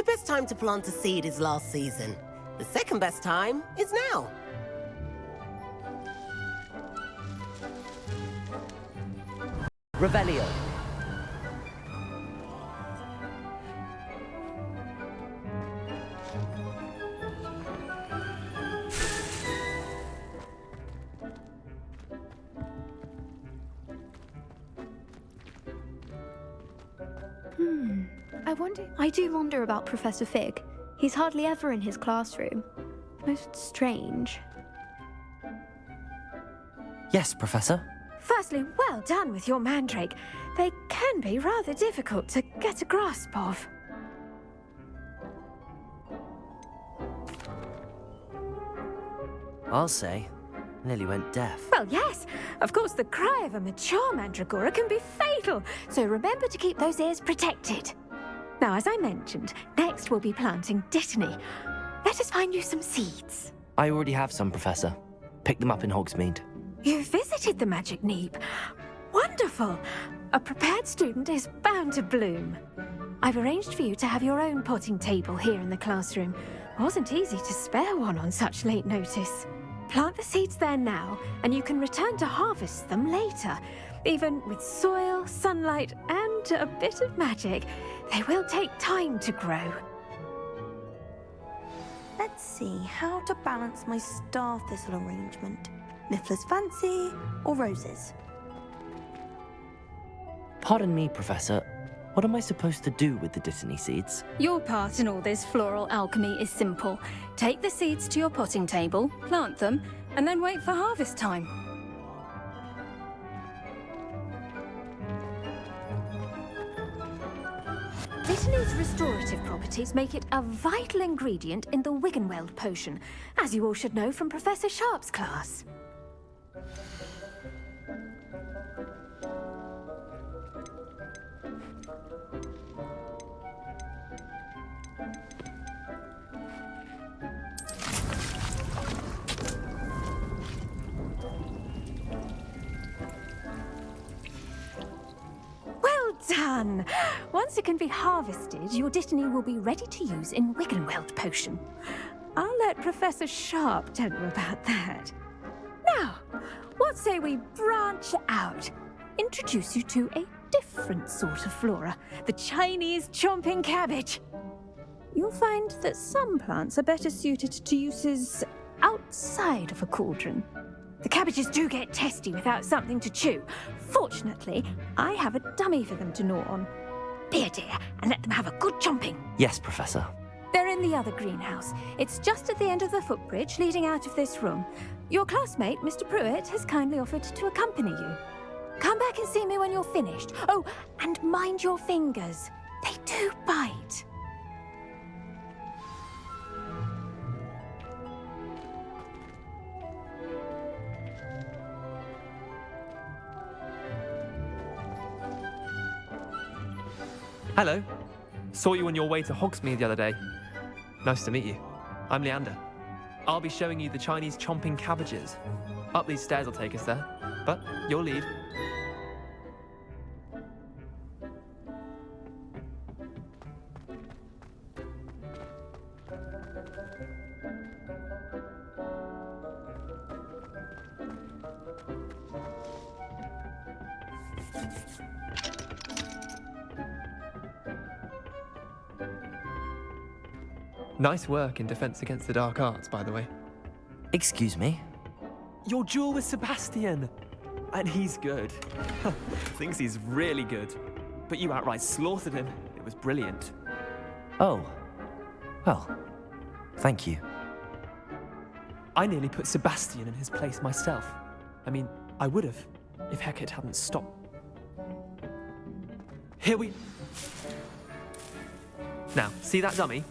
best time to plant a seed is last season. The second best time is now. Revelio. I do wonder about Professor Fig. He's hardly ever in his classroom. Most strange. Yes, Professor. Firstly, well done with your mandrake. They can be rather difficult to get a grasp of. I'll say. Nearly went deaf. Well, yes. Of course, the cry of a mature mandragora can be fatal, so remember to keep those ears protected. Now, as I mentioned, next we'll be planting Dittany. Let us find you some seeds. I already have some, Professor. Picked them up in Hogsmeade. You visited the Magic Neep. Wonderful! A prepared student is bound to bloom. I've arranged for you to have your own potting table here in the classroom. Wasn't easy to spare one on such late notice. Plant the seeds there now, and you can return to harvest them later. Even with soil, sunlight, and a bit of magic, they will take time to grow. Let's see how to balance my star thistle arrangement. Niffler's fancy or roses? Pardon me, Professor. What am I supposed to do with the Dittany seeds? Your part in all this floral alchemy is simple. Take the seeds to your potting table, plant them, and then wait for harvest time. Dittany's restorative properties make it a vital ingredient in the Wiggenweld potion, as you all should know from Professor Sharp's class. Done! Once it can be harvested, your Dittany will be ready to use in Wiggenweld potion. I'll let Professor Sharp tell you about that. Now, what say we branch out? Introduce you to a different sort of flora, the Chinese chomping cabbage. You'll find that some plants are better suited to uses outside of a cauldron. The cabbages do get testy without something to chew. Fortunately, I have a dummy for them to gnaw on. Be a dear and let them have a good chomping. Yes, Professor. They're in the other greenhouse. It's just at the end of the footbridge leading out of this room. Your classmate, Mr. Pruitt, has kindly offered to accompany you. Come back and see me when you're finished. Oh, and mind your fingers. They do bite. Hello. Saw you on your way to Hogsmeade the other day. Nice to meet you. I'm Leander. I'll be showing you the Chinese chomping cabbages. Up these stairs will take us there, but you'll lead. Nice work in Defense Against the Dark Arts, by the way. Excuse me? Your duel with Sebastian! And he's good. Thinks he's really good. But you outright slaughtered him. It was brilliant. Oh. Well, thank you. I nearly put Sebastian in his place myself. I mean, I would have, if Hecate hadn't stopped. Here we... Now, see that dummy?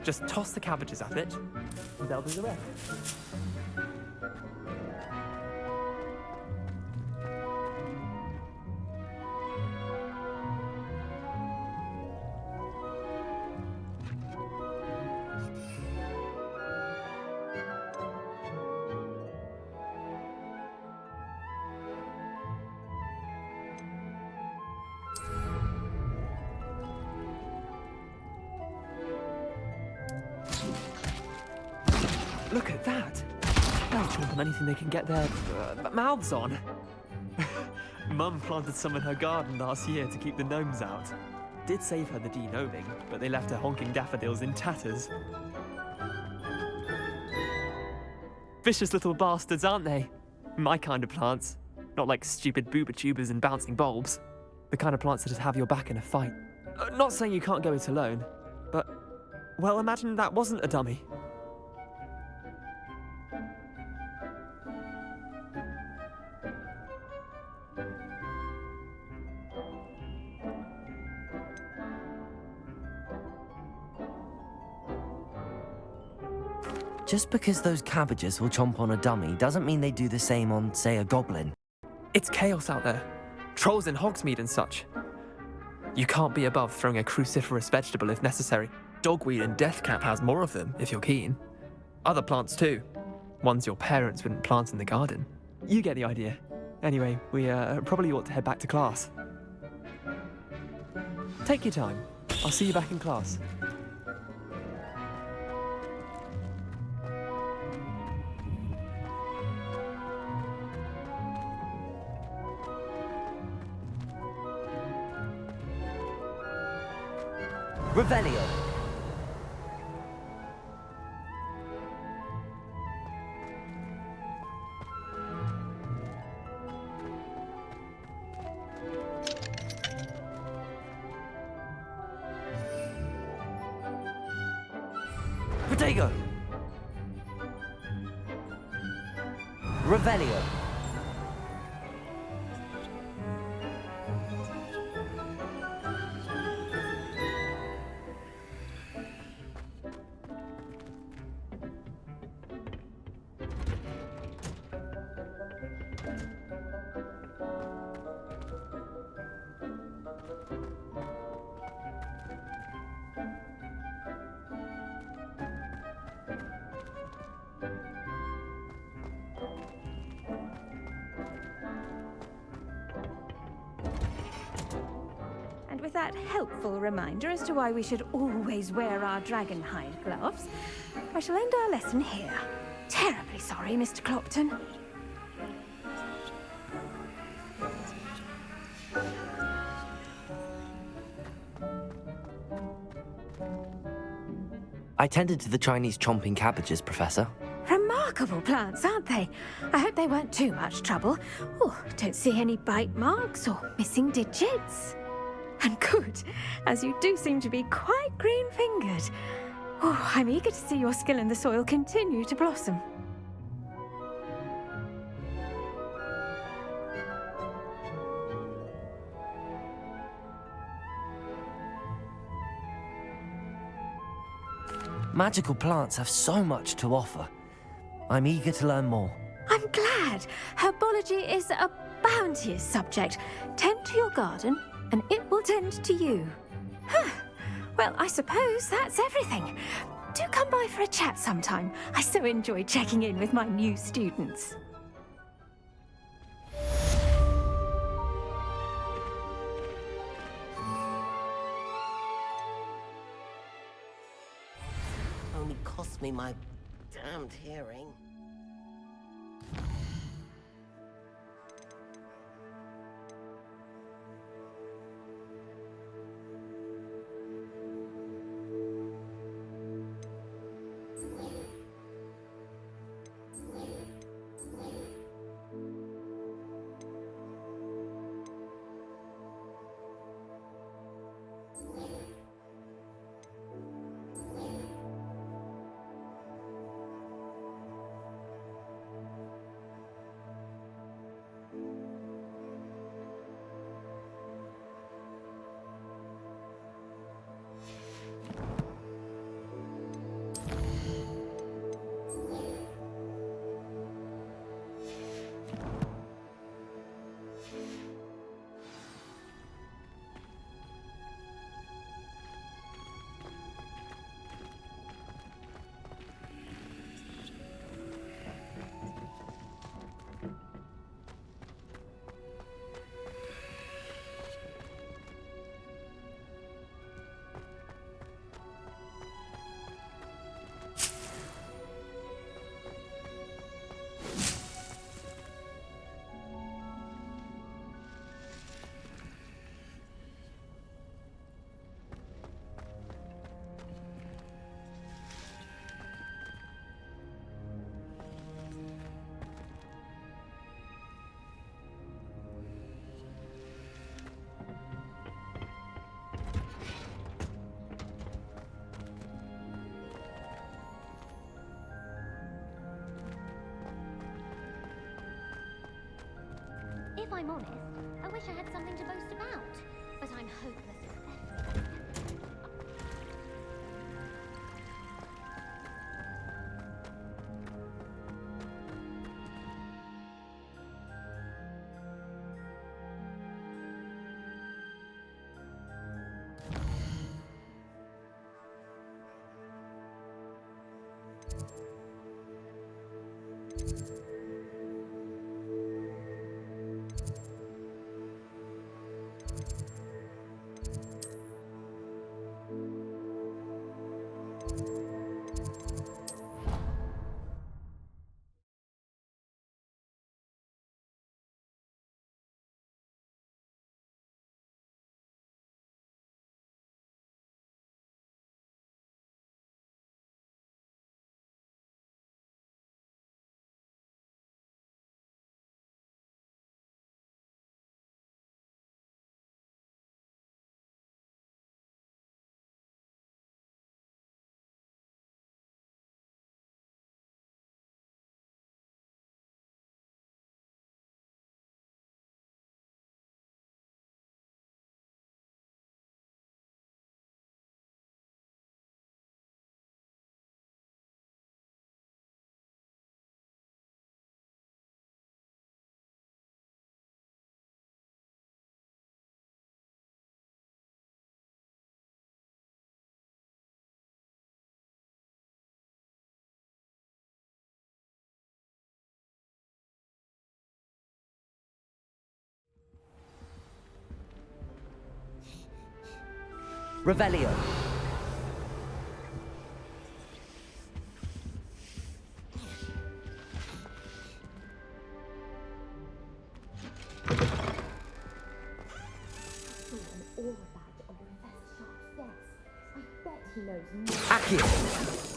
Just toss the cabbages at it, and they'll do the rest. Look at that. They'll chomp on anything they can get their mouths on. Mum planted some in her garden last year to keep the gnomes out. Did save her the de-gnoming, but they left her honking daffodils in tatters. Vicious little bastards, aren't they? My kind of plants. Not like stupid booba tubers and bouncing bulbs. The kind of plants that just have your back in a fight. Not saying you can't go it alone, but, well, imagine that wasn't a dummy. Just because those cabbages will chomp on a dummy doesn't mean they do the same on, say, a goblin. It's chaos out there. Trolls in Hogsmeade and such. You can't be above throwing a cruciferous vegetable if necessary. Dogweed and deathcap has more of them, if you're keen. Other plants too. Ones your parents wouldn't plant in the garden. You get the idea. Anyway, we probably ought to head back to class. Take your time. I'll see you back in class. Revelio. Protego. Revelio. And with that helpful reminder as to why we should always wear our dragon hide gloves, I shall end our lesson here. Terribly sorry, Mr. Clopton. I tended to the Chinese chomping cabbages, Professor. Remarkable plants, aren't they? I hope they weren't too much trouble. Oh, don't see any bite marks or missing digits. And good, as you do seem to be quite green-fingered. Oh, I'm eager to see your skill in the soil continue to blossom. Magical plants have so much to offer. I'm eager to learn more. I'm glad. Herbology is a bounteous subject. Tend to your garden, and it will tend to you. Huh. Well, I suppose that's everything. Do come by for a chat sometime. I so enjoy checking in with my new students. Only cost me my damned hearing. If I'm honest, I wish I had something to boast about. But I'm hopeless at theft. Revelio. Accio.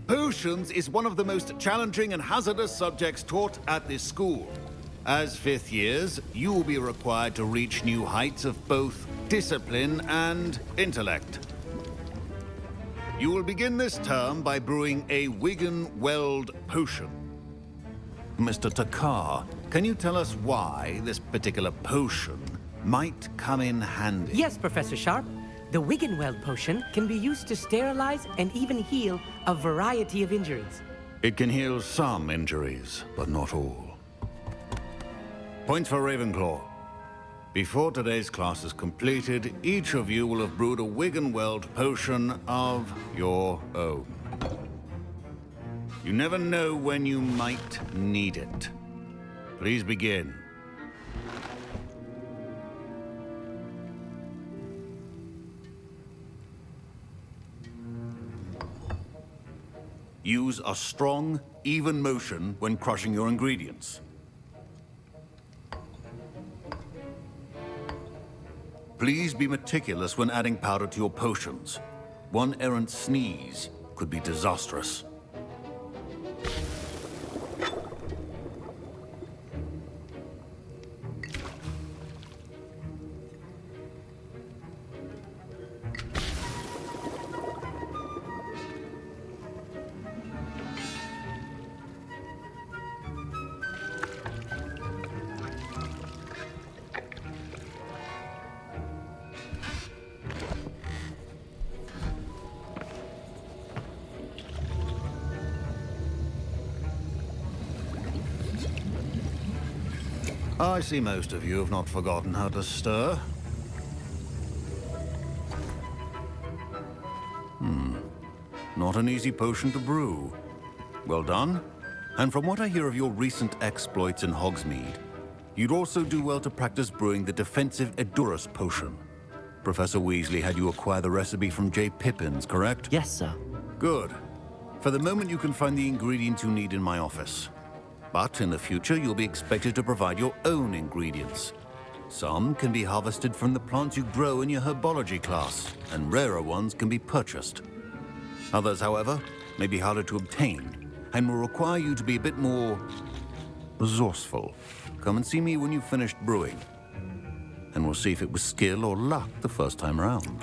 Potions is one of the most challenging and hazardous subjects taught at this school. As fifth years, you will be required to reach new heights of both discipline and intellect. You will begin this term by brewing a Wiggenweld potion. Mr. Takar, can you tell us why this particular potion might come in handy? Yes, Professor Sharp. The Wiggenweld potion can be used to sterilize and even heal a variety of injuries. It can heal some injuries, but not all. Points for Ravenclaw. Before today's class is completed, each of you will have brewed a Wiggenweld potion of your own. You never know when you might need it. Please begin. Use a strong, even motion when crushing your ingredients. Please be meticulous when adding powder to your potions. One errant sneeze could be disastrous. I see most of you have not forgotten how to stir. Not an easy potion to brew. Well done. And from what I hear of your recent exploits in Hogsmeade, you'd also do well to practice brewing the defensive Edurus potion. Professor Weasley had you acquire the recipe from J. Pippin's, correct? Yes, sir. Good. For the moment, you can find the ingredients you need in my office. But in the future, you'll be expected to provide your own ingredients. Some can be harvested from the plants you grow in your herbology class, and rarer ones can be purchased. Others, however, may be harder to obtain, and will require you to be a bit more resourceful. Come and see me when you've finished brewing, and we'll see if it was skill or luck the first time around.